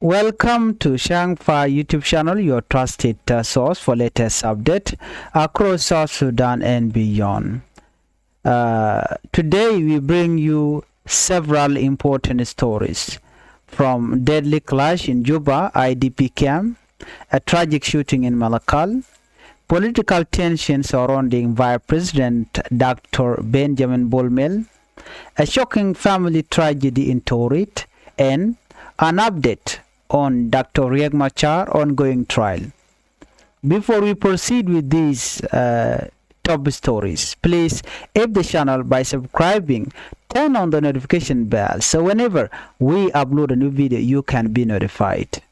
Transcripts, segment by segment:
Welcome to Changfied YouTube channel, your trusted source for latest update across South Sudan and beyond. Today we bring you several important stories from deadly clash in Juba IDP camp, a tragic shooting in Malakal, political tension surrounding Vice President Dr. Benjamin Bolmel, a shocking family tragedy in Torit, and an update on Dr. Riek Machar ongoing trial. Before we proceed with these top stories, please help the channel by subscribing, turn on the notification bell so whenever we upload a new video you can be notified.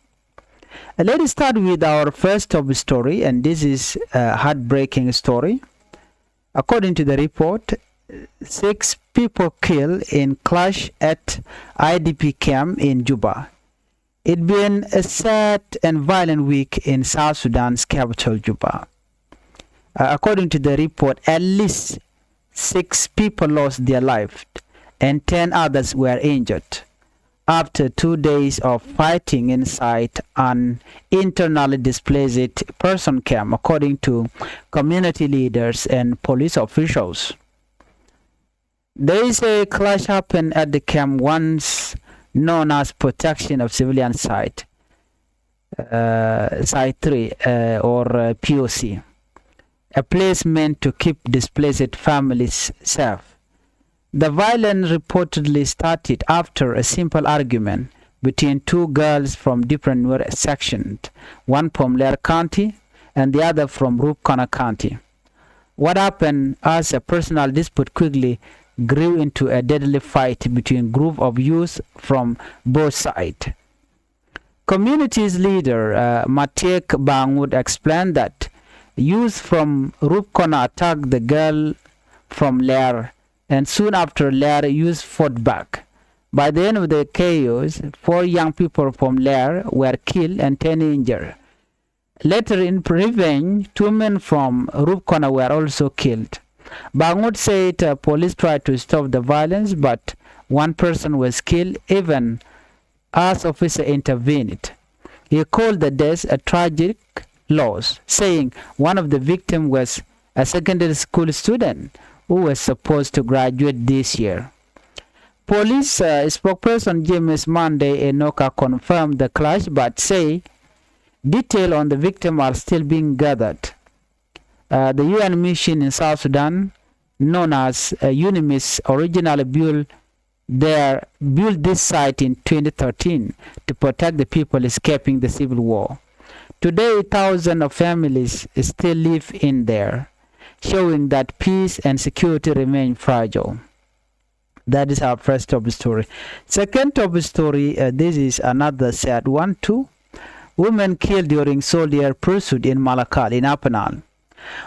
Let us start with our first top story, and this is a heartbreaking story. According to the report, 6 people killed in clash at IDP camp in Juba. It's been a sad and violent week in South Sudan's capital, Juba. According to the report, at least 6 people lost their lives and 10 others were injured after 2 days of fighting inside an internally displaced person camp, according to community leaders and police officials. There is a clash happened at the camp once known as Protection of Civilian Site, Site 3 or POC, a place meant to keep displaced families safe. The violence reportedly started after a simple argument between 2 girls from different sections, one from Lair County and the other from Rupkana County. What happened as a personal dispute quickly grew into a deadly fight between group of youth from both sides. Community's leader Matek Bangwood explained that youth from Rupkana attacked the girl from Lair, and soon after Lair youth fought back. By the end of the chaos, 4 young people from Lair were killed and 10 injured. Later, in revenge, 2 men from Rupkana were also killed. Bangwood said police tried to stop the violence, but 1 person was killed even as officer intervened. He called the death a tragic loss, saying one of the victims was a secondary school student who was supposed to graduate this year. Police spokesperson James Monday Enoka confirmed the clash, but say details on the victim are still being gathered. The UN mission in South Sudan, known as UNMISS, originally built this site in 2013 to protect the people escaping the civil war. Today, thousands of families still live in there, showing that peace and security remain fragile. That is our first top story. Second top story, this is another sad one too. Women killed during soldier pursuit in Malakal in Apanal.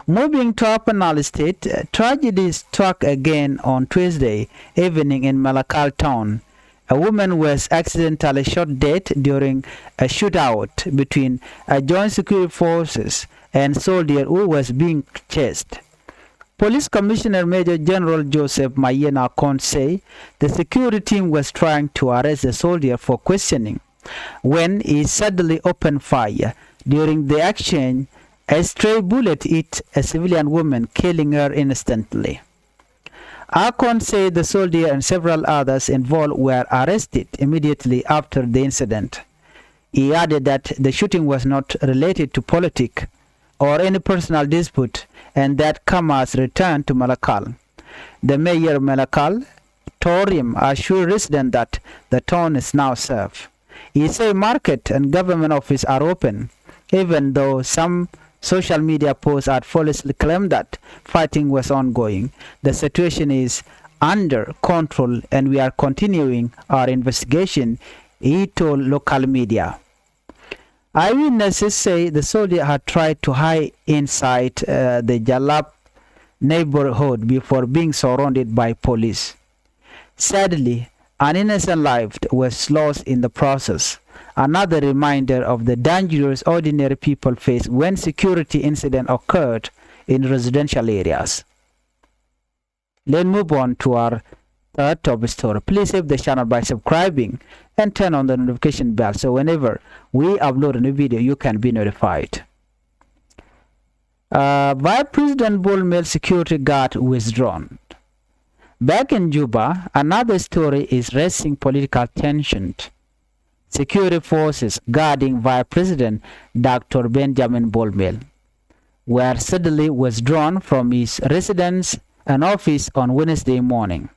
Moving to Apanal State, tragedy struck again on Tuesday evening in Malakal town. A woman was accidentally shot dead during a shootout between joint security forces and soldier who was being chased. Police Commissioner Major General Joseph Mayena Kon say the security team was trying to arrest the soldier for questioning when he suddenly opened fire. During the exchange, a stray bullet hit a civilian woman, killing her instantly. Akon said the soldier and several others involved were arrested immediately after the incident. He added that the shooting was not related to politics or any personal dispute, and that Kamas returned to Malakal. The mayor of Malakal, Torim, assured residents that the town is now safe. He said market and government offices are open, even though some social media posts had falsely claimed that fighting was ongoing. The situation is under control and we are continuing our investigation, he told local media. Eyewitnesses say the soldier had tried to hide inside the Jalap neighborhood before being surrounded by police. Sadly, an innocent life was lost in the process. Another reminder of the dangerous ordinary people face when security incidents occurred in residential areas. Let's move on to our third top story. Please help the channel by subscribing and turn on the notification bell so whenever we upload a new video, you can be notified. Vice President Bull security guard withdrawn. Back in Juba, another story is raising political tension. Security forces guarding Vice President Dr. Benjamin Bull were suddenly withdrawn from his residence and office on Wednesday morning.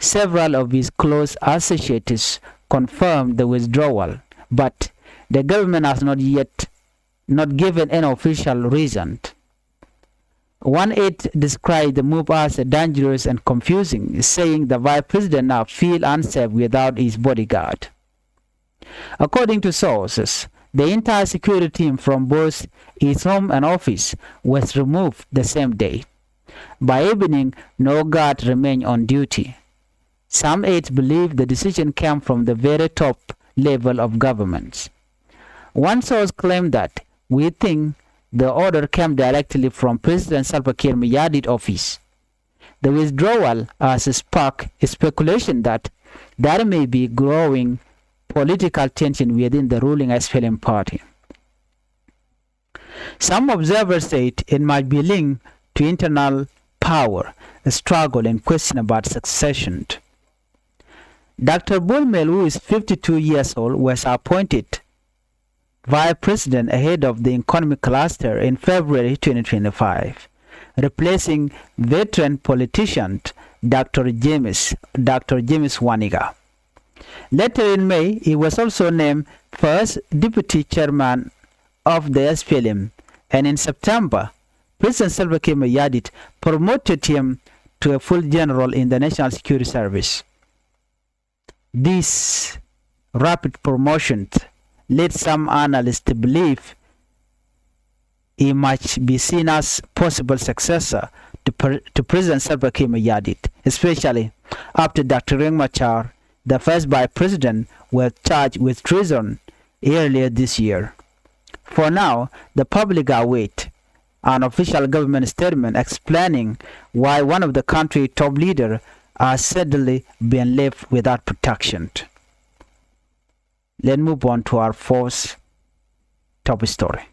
Several of his close associates confirmed the withdrawal, but the government has not given any official reason. One aide described the move as dangerous and confusing, saying the vice president now feels unsafe without his bodyguard. According to sources, the entire security team from both his home and office was removed the same day. By evening, no guard remained on duty. Some aides believe the decision came from the very top level of government. One source claimed that, "We think the order came directly from President Salva Kiir Mayardit's office." The withdrawal has sparked speculation that there may be growing political tension within the ruling SPLM party. Some observers said it might be linked to internal power, a struggle and question about succession. Dr. Bullmel, who is 52 years old, was appointed vice president ahead of the economic cluster in February 2025, replacing veteran politician Dr. James Waniga. Later in May, he was also named first deputy chairman of the SPLM, and in September, President Salva Kiir Mayardit promoted him to a full general in the National Security Service. This rapid promotion led some analysts to believe he might be seen as possible successor to President Salva Kiir Mayardit, especially after Dr. Riek Machar, the first vice president, was charged with treason earlier this year. For now, the public await an official government statement explaining why one of the country's top leaders has suddenly been left without protection. Let's move on to our fourth top story.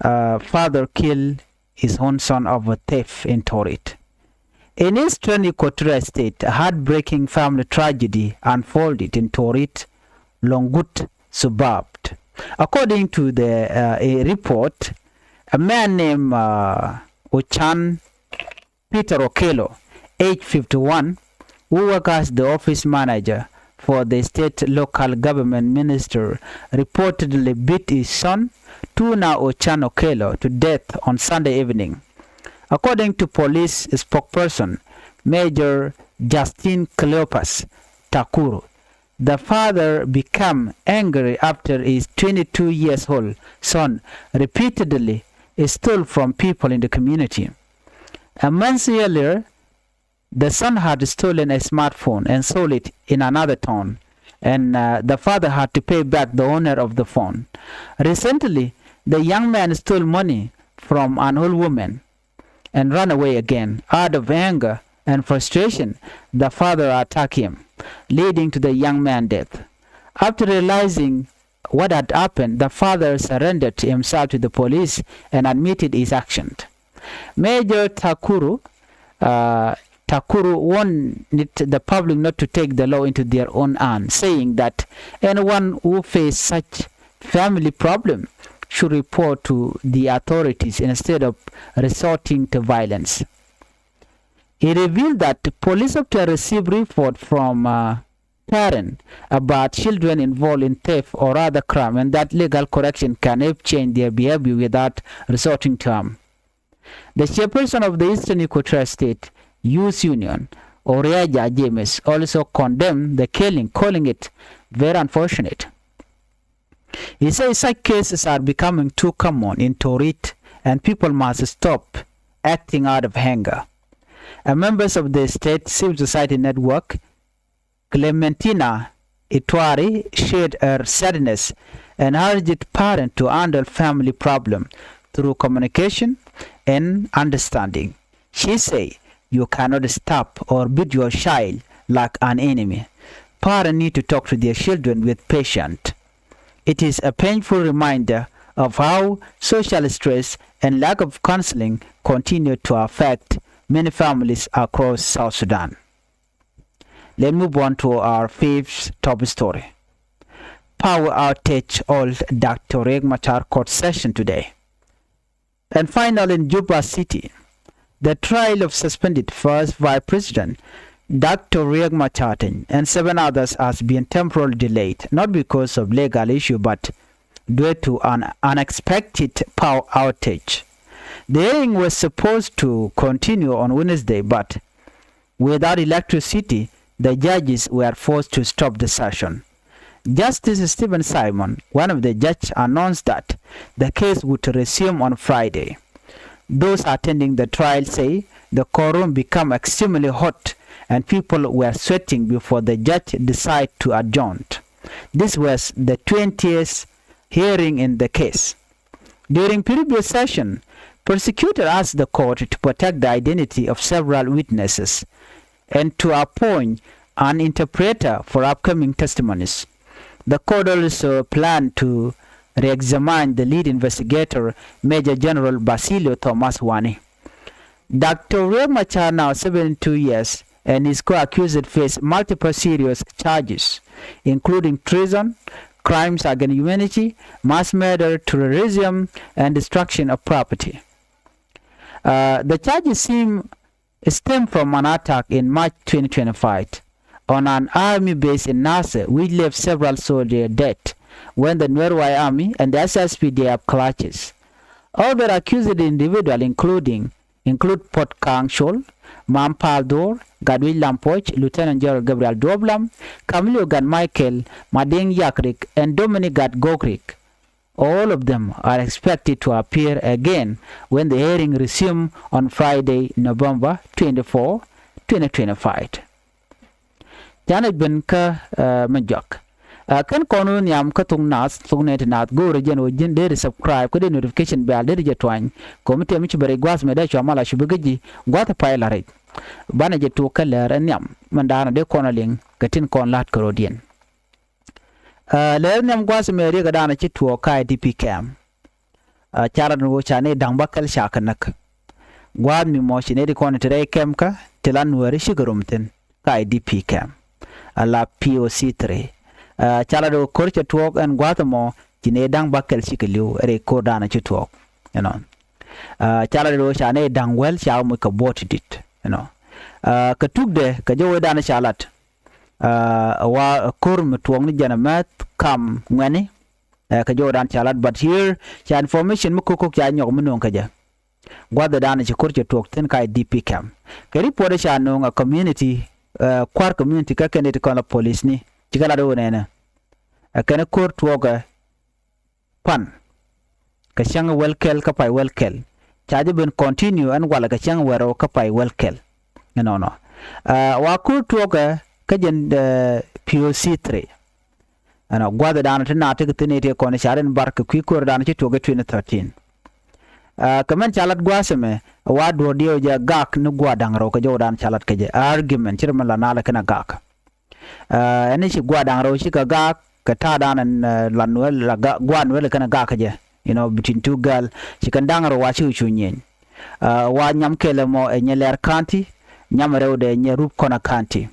Father killed his own son over theft in Torit. In eastern Equatorial State, a heartbreaking family tragedy unfolded in Torit, Longut suburb. According to a report, a man named Ochan Peter Okello, age 51, who works as the office manager for the state local government minister, reportedly beat his son, Tuna Ochan Okello, to death on Sunday evening. According to police spokesperson Major Justin Cleopas Takuru, the father became angry after his 22-year-old son repeatedly stole from people in the community. A month earlier, the son had stolen a smartphone and sold it in another town, and the father had to pay back the owner of the phone. Recently, the young man stole money from an old woman and ran away again. Out of anger and frustration, the father attacked him, leading to the young man's death. After realizing what had happened, the father surrendered himself to the police and admitted his actions. Major Takuru warned the public not to take the law into their own hands, saying that anyone who faces such family problem should report to the authorities instead of resorting to violence. He revealed that police often receive reports from parents about children involved in theft or other crime, and that legal correction can help change their behavior without resorting to harm. The chairperson of the Eastern Equatorial State Youth Union, Oriaja James, also condemned the killing, calling it very unfortunate. He says such cases are becoming too common in Torit and people must stop acting out of anger. Members of the State Civil Society Network, Clementina Itwari, shared her sadness and urged parents to handle family problems through communication and understanding. She said, you cannot stop or beat your child like an enemy. Parents need to talk to their children with patience. It is a painful reminder of how social stress and lack of counseling continue to affect many families across South Sudan. Let's move on to our fifth top story. Power outage halts Dr. Riek Machar court session today. And finally, in Juba City, the trial of suspended first Vice President Dr. Riek Machar and 7 others has been temporarily delayed, not because of legal issue, but due to an unexpected power outage. The hearing was supposed to continue on Wednesday, but without electricity, the judges were forced to stop the session. Justice Stephen Simon, one of the judges, announced that the case would resume on Friday. Those attending the trial say the courtroom became extremely hot and people were sweating before the judge decided to adjourn. This was the 20th hearing in the case. During previous session, prosecutors asked the court to protect the identity of several witnesses and to appoint an interpreter for upcoming testimonies. The court also planned to re-examine the lead investigator, Major General Basilio Thomas Wani. Dr. Riek Machar, now 72 years, and his co-accused face multiple serious charges, including treason, crimes against humanity, mass murder, terrorism, and destruction of property. The charges stem from an attack in March 2025 on an army base in Nasser, which left several soldiers dead when the Norway army and the SSPDF clashes. Other accused individuals include Port Kang Shol, Mam Paldor, Gadwil Lampoch, Lieutenant General Gabriel Doblam, Camilo Gan Michael, Madeng Yakrik, and Dominic Gad Gokrik. All of them are expected to appear again when the hearing resumes on Friday, November 24, 2025. Janet Benka Majok. Kan kono nyam ka tung nas tung net nat go region o jin de subscribe ko de notification bell de je twany ko mete mi ci bare gwas me de chama la shubugi gwata pay la rek bana je to kaler nyam mandana de kono ling gatin kon lat ko rodien le nyam gwas me re ga dana ci to kai dp cam chara no chane dang bakal shakanak gwad mi mo shine de kono tere cam ka tilan wari shigurumten kai dp cam ala poc3 chala do korche tuok en gwatamo tine dang bakel sikeliu re ko dana ci tuok chala do chane dang wel cha mu ka bot dit ka tugde ka jowo dana chalat wa kurm tuong ni janamat kam ngani ka jowo dan chalat, but here cha information mu ko ya nyok munong ka ja gwada dana ci korche tuok ten kai dp cam ka report cha no nga community kwar community ka kene ko la police ni chikala do nena akana court woga pan ka changa welkel ka pai welkel chaje ben continue an wala ka changa wero ka pai welkel no wa court woga ka jen poc3 ana gwada dana tana ta tene te ko ne sharen barka ku ko dana ci toga 2013 kaman chalat gwaseme wa do dio ja gak no gwadang ro ka jodan chalat ka je argument chirma la nala kana gak ene shi gwadang ro shi ka gak ka ta danan lanwel la gwan wel kana gak je between two girl shi kan dangaro wa shi chunyen wa nyam kele mo e nyeler kanti nyam rewde nye rup kona kanti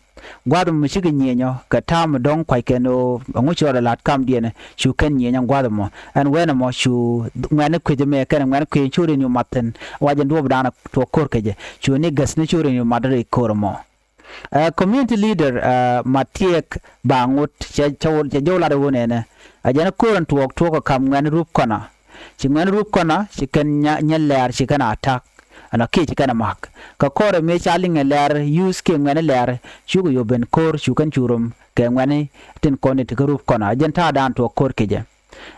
gwadum mu shigi nyenyo ka tam don kwai keno ngucho la lat kam diene shu ken nyenya gwadum mo an wena mo shu ngane kweje me kan ngane kwe churi nyu maten waje ndo dana to kor keje shu ni gas ni churi nyu madre kor mo community leader Matiek Bangut jola de wonene ajana koran to kam ngane rup kona shi ngane rup kona shi kan nyeler shi kan attack ana ke kana mak ka kore me chaling ler use ke ngane ler shugo yo ben kor shukan churum ke ngane tin kone te group kona jenta dan to kor keje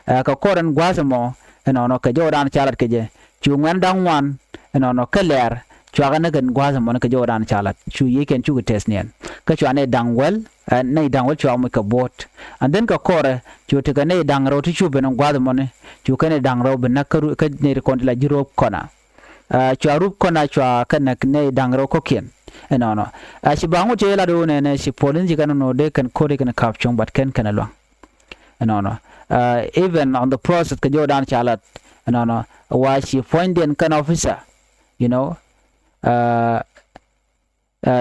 ka koren gwazamo no ka jodan chalat keje chu ngane dan wan no ka ler chuaga na gan gwazamo ka jodan chalat chu yeken chu test nien ka chu ane dangwel nei dangwel chu am ka bot and then ka kore chu te ka nei dangro ti chu ben gwazamo ne chu ka ne dangro ben na ka ne kon la jiro kona chwa rup kona chwa kana ne dangro kokien no shi bangu che la do ne shi polin ji kana no de kan kore kan kapchong but kan kana lo no even on the process ka jodan chalat no wa shi fonden kan officer you know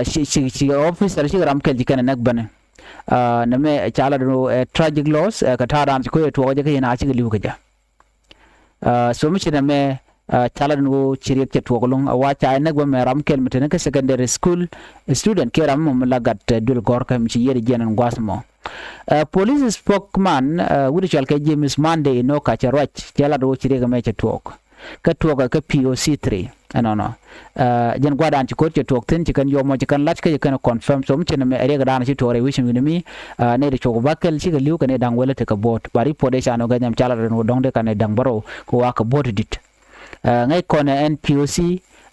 shi officer shi ram kel ji kana nak bane na me chalat no tragic loss ka tadan ko to je ka na chi liu ka ja so mi na me chala no chiriek che tuokolung awa cha ne go me ram kel meten ka secondary school student ke ram mum lagat dul gor ka mi yeri jenen gwasmo police spokesman wudi chal ke James Monday no ka charwach chala do chiriek me che tuok ka tuok ka POC 3 no jen gwadan ci ko che tuok tin ci kan yo mo ci kan lat ka kan confirm so mi me ere ga dan ci tore wishin wi mi ne de choko bakel ci ga liu ka ne dang wele te ka bot bari pode cha no ga nyam chala no dong de ka ne dang baro ko wa ka bot dit ngay kone NPOC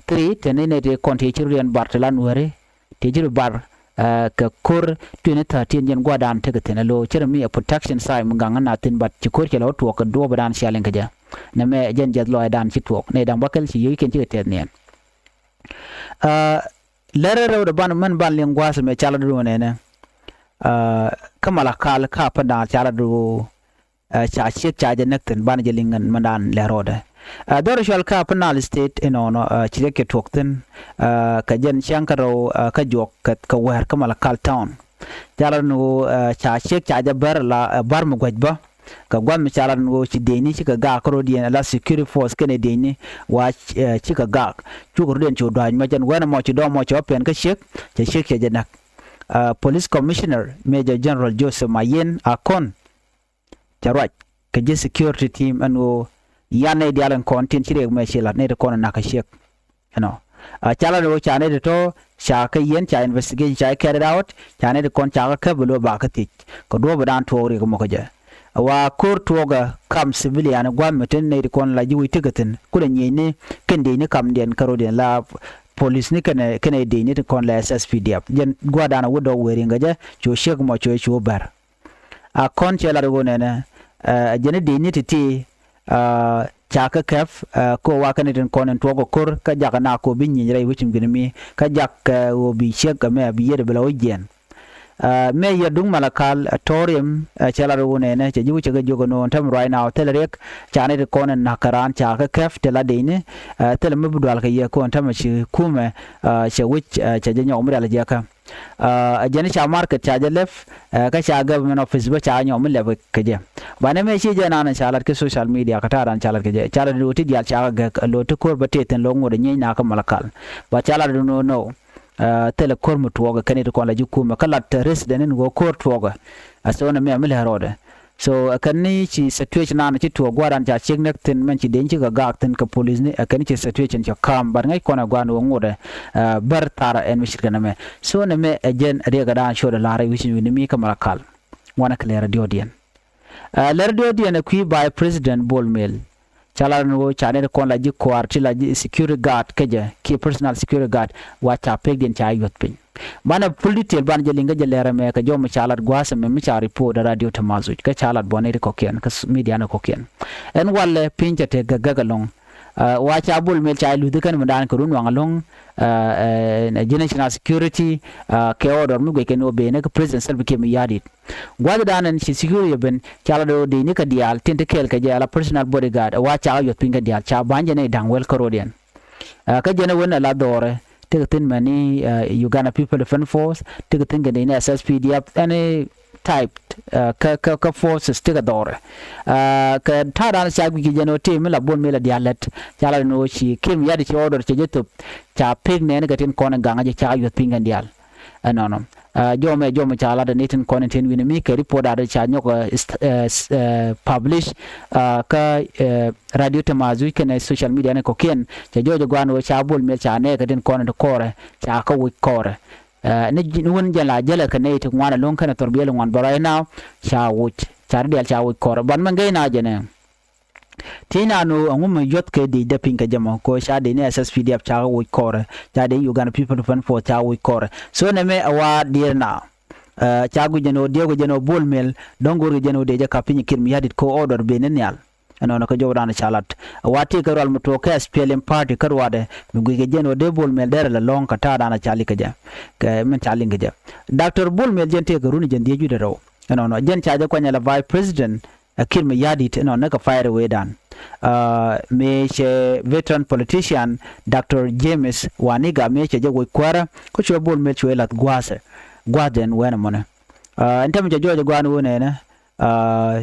3 tenene de konti chirian bartelan ware tejir bar ka kur 2013 yen gwadan tege tenelo chirmi protection sai munganga natin bat chikur kelo to ka do badan sialen kaja na me jen jet lo dan chitwok ne dan bakal chi yiken chi tet ne lere ro ban man ban lengwa se me chala do ne kamala kal ka pa da chala do cha chi cha je nekten ban je lingan mandan lerode dor shal ka panal state enono chireke tokten ka jen shankaro ka jok ka wer ka Malakal town jalan no cha shek cha ja bar la bar mu gwajba ka gwam chalan no chi deni chi ka ga kro dien la security force kene deni wa chi ka ga chu ko den chu dwan ma jen wana mo chi do mo cho pen ka shek cha shek cha janak police commissioner major general Joseph Mayen akon charwaj ka je security team anu yane dialan kontin chire me shela ne ko na ka shek no chala do chane de to sha ka yen cha investigation cha carried out chane de kon cha ka bulo ba ka ti ko do badan to ri ko mo ka je wa kur to ga kam civilian gwamnatin ne kon la jiwi tigatin kudan ne kan de ne kam den karo den la police ni kana de ne kon la SSPDF jen gwada na wodo weri ngaje cho shek mo cho bar a kon chela do ne jene de ne ti chaka kef ko wakane den konen togo kor ka jaka na ko binyi rai wucin ginmi ka jak wo bi shek me bi yede bela ojen me yadung Malakal torium chala ro ne che jiwu che jogo no tam right now telerek chane de konen nakaran chaka kef tela deine tele mabudal ka ye ko tam chi kume che wich che jenyo umra la jaka jeni cha market cha lef ka cha government office ba cha nyom le ka je bana me chi jana na chalat ke social media ka taran chalat ke je chalat do ti dia cha ga lo to kor ba te ten lo ngode nyi na ka Malakal ba chalat do no tele kor mu to ga kanite ko la jikuma kala resident ngo kor to ga asona me amle harode so kanni chi situation na chi to gwaran cha chek nek tin men chi den chi ga gak tin ka police ni kanni chi situation cha kam bar ngai kona gwano ngode bar tara en mishir kana me so ne me ajen re ga dan shoda la rai wishin ni mi ka Malakal wana clear radio dien la radio dien ku by president Bolmel chala no chane kon la ji kwar la ji security guard keje ki personal security guard wa cha pek den cha yot pin bana full detail ban je linga je lera me ka jom chalat gwasa me mi cha report radio tamazu ka chalat bonere ko ken ka media na ko ken en walle pinja te gagalong wa cha bul mel cha lu de kan madan ko run wangalong national security ke order mu ke no be ne ka president self ke mi yadit gwada danan shi security ben chala do de ni ka dial tinte kel ka jala personal bodyguard wa cha yot pinga dial cha banje ne dangwel korodian ka jena wona la dore tin many Uganda People Defense Force tin ga ne SSPDF any type ka forces tiga dore ka taran sa gi jeno team la bon mela dialet chala no chi kim yadi chi order che jetup cha pig ne ga tin kona ganga je cha yot pinga dial no jome chala da nitin kona tin wini mi ka report da cha nyoko publish ka radio tamazu kana social media ne ko ken cha jojo gwano cha bol mel cha ne ga tin kona to kore cha ka wi kore ni won jala ka ne to wana lon kana torbiyel wan baray now cha wuch cha dial cha wi kore ban man gaina jene tina no ngum yot ke de pinka jama ko sha de ne SSPDF cha wi kore cha de Uganda People Defense Force cha wi kore so ne me awa dirna cha gu jeno de go jeno bolmel dongo ri jeno de ja kapini kirmi yadit ko order benenial no ka jowdana chalat wati ka rol muto ka SPLM party karwade mi ge jen o de bol mel der la long ka ta dana chali ka ja ka men chali ga ja Dr. Bol mel jen te ka runi jen de jude raw no jen chaja ko nyala vice president akir me yadi te no ka fire away dan me che veteran politician Dr. James Waniga me che jago kwara ko che bol mel che lat gwaden wena mona entam je jojo gwanu wona na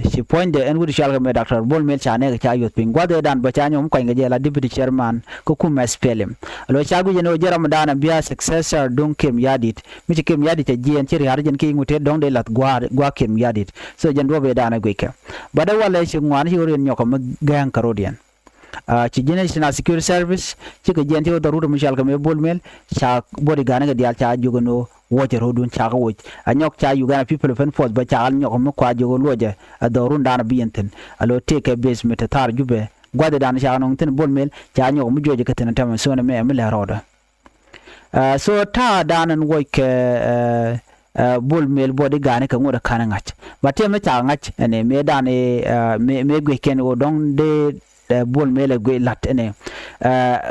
she pointed and would shall me Dr. Bol mel chane ka yot pin gwade dan ba chanyo ko ngaje la deputy chairman ko kuma SPLM lo chagu je no jeram dana biya successor don kem yadit mi kem yadit je en chiri harjen ki ngute don de lat gwa kem yadit so jen do be dana gweke bada wala shi ngwan shi oren nyoko magang karodian ci jene ci na security service ci ka jenti o darudo mi shal ka me bol mel cha body gana ga dial cha jogono woje rodun cha ga woj anyok cha Uganda people fen force ba cha al nyoko mo kwa jogo loje darun dana bienten alo take base metatar jube gwade dana cha non ten bol mel cha nyoko mo joje ka ten tam so na me la roda so ta danan woike bol mel body gane ka ngoda kana ngach bate me cha ngach ene me dane me gwe ken o don de bol mele gwe lat ene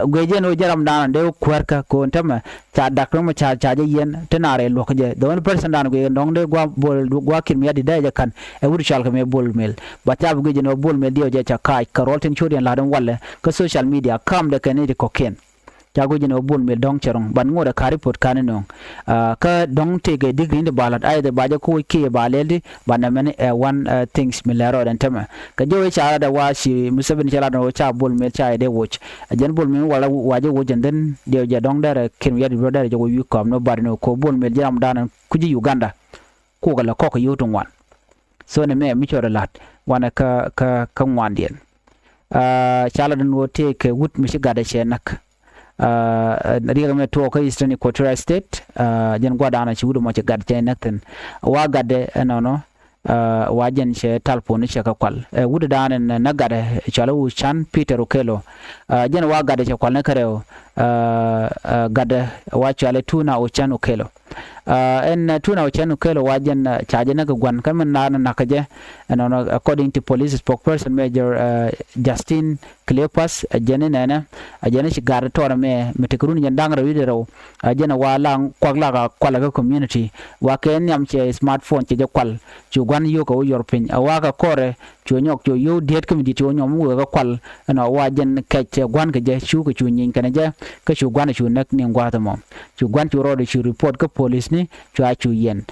gwe je no jaram dan de kwerka ko ntama cha dakro ma cha je yen tenare lo je the one person dan gwe ndong de gwa bol gwa kin mi adi de kan e wuri chal ka me bol mel ba ta gwe je no bol mel dio je cha kai karol ten chodian la don walle ka social media kam de kan de koken jago jino bol mel dong cherong ban ngoda ka report kanino ka dong tege degree de balat ay de baje ko ke balelde bana men one things milaro dan tema ka jowe cha da washi musabin cha da cha bol mel cha de watch jen bol mel wala waje wojen den de je dong dare kin yadi brother jogo yu kam no bar no ko bol mel jam dan kuji Uganda ko gala ko ko yutun wan so ne me mi chora lat wana ka ngwan dien chala den wo te ke wut mi shiga da chenak Riek me to ko Eastern Equatorial State jen gwada na chudo mo che gad che nakten wa gade no wa jen che talpo ni che ka kwal wudu dan na gade chala u chan Peter Okelo jen wa gade che kwal na kareo gade wa chala tuna u chan Okelo en tuna u chan Okelo wa jen chaje na gwan kan na kaje no according to police spokesperson Major Justin Cleopas jene nena jene ci gar tora me metikrun jan dangra widero jene wala kwagla ga kwala ga community wa ken yam che smartphone che je kwal ci gwan yo ko yorpin awa ga kore ci nyok ci yo det kam di ci nyom wo ga kwal no wa jen ke che gwan ga je chu ko ci nyin kana je ka ci gwan ci nak ni ngwata mom ci gwan ci rode ci report ko police ni ci a ci yen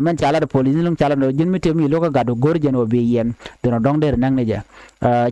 men chala de police lung chala no jin mite mi loka gado gorjen o be yen de no dong der nang ne ja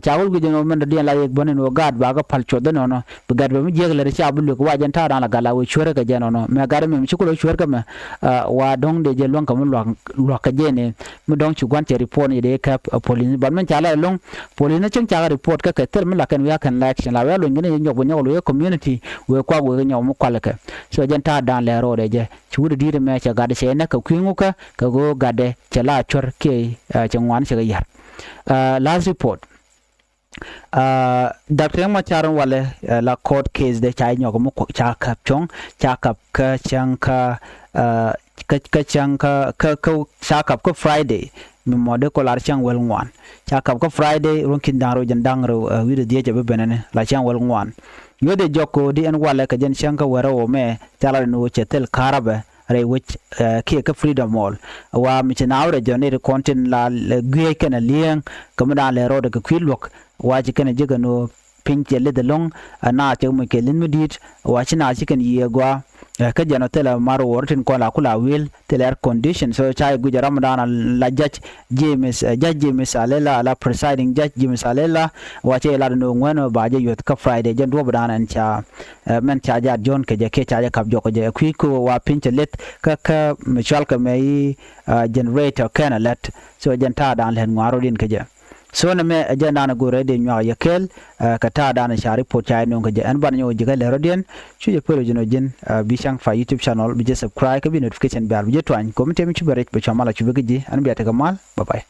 chawul gu jeno men de la yek bonen o gad ba ga palcho de no no be gad be mi jegle re chabul ko wajen ta dan la gala we chore ga jeno no me gad me mi chikulo chore ga me wa dong de je lon kam lo ka jene mi dong chu gwan che report ni de ka police ban men chala long police na chung cha report ka ka tel mi la kan ya kan action la wa lo ngene nyok bo nyok lo community we kwa go ga nyom kwal ka so jen ta dan le ro de je chude dire me cha gad che na ka kwingu ka go gade chala chor ke changwan che yar last report Dr. Machar wale la court case de chai nyoko mo cha kap chong cha kap ka chang ka chang ka cha kap ko Friday mi mode ko lar chang wel ngwan cha kap ko Friday ronkin daro jan dangro wi de je be benene la chang wel ngwan yode joko di en wale ka jen chang ka wero me chala no chetel karabe re which ke freedom mall wa mi chenawre jone content la gwe kana liang kamada le roda ka kwilok wa ji kana jiga no pinche le de long na che mo ke lin midit wa china chicken ye gwa ka jano tela maro wortin ko la kula will tela air condition so chai guja ramadan la judge James alela la presiding judge James alela wa che la no ngono ba je yot ka Friday jen do badan cha men cha ja John ke je ke cha ja kap joko je ku wa pinche let ka michal ka mai generator kana let so jen ta dan len ngaro din ke je so na me agenda na gore de nyaa yakel ka ta da na shari po chai no ga an ban yo jiga le rodien chu je pelo jino jin bi Changfied YouTube channel bi je subscribe ka bi notification bar bi je twan ko mete mi chu bare be chamala chu be ji an bi ta gamal bye bye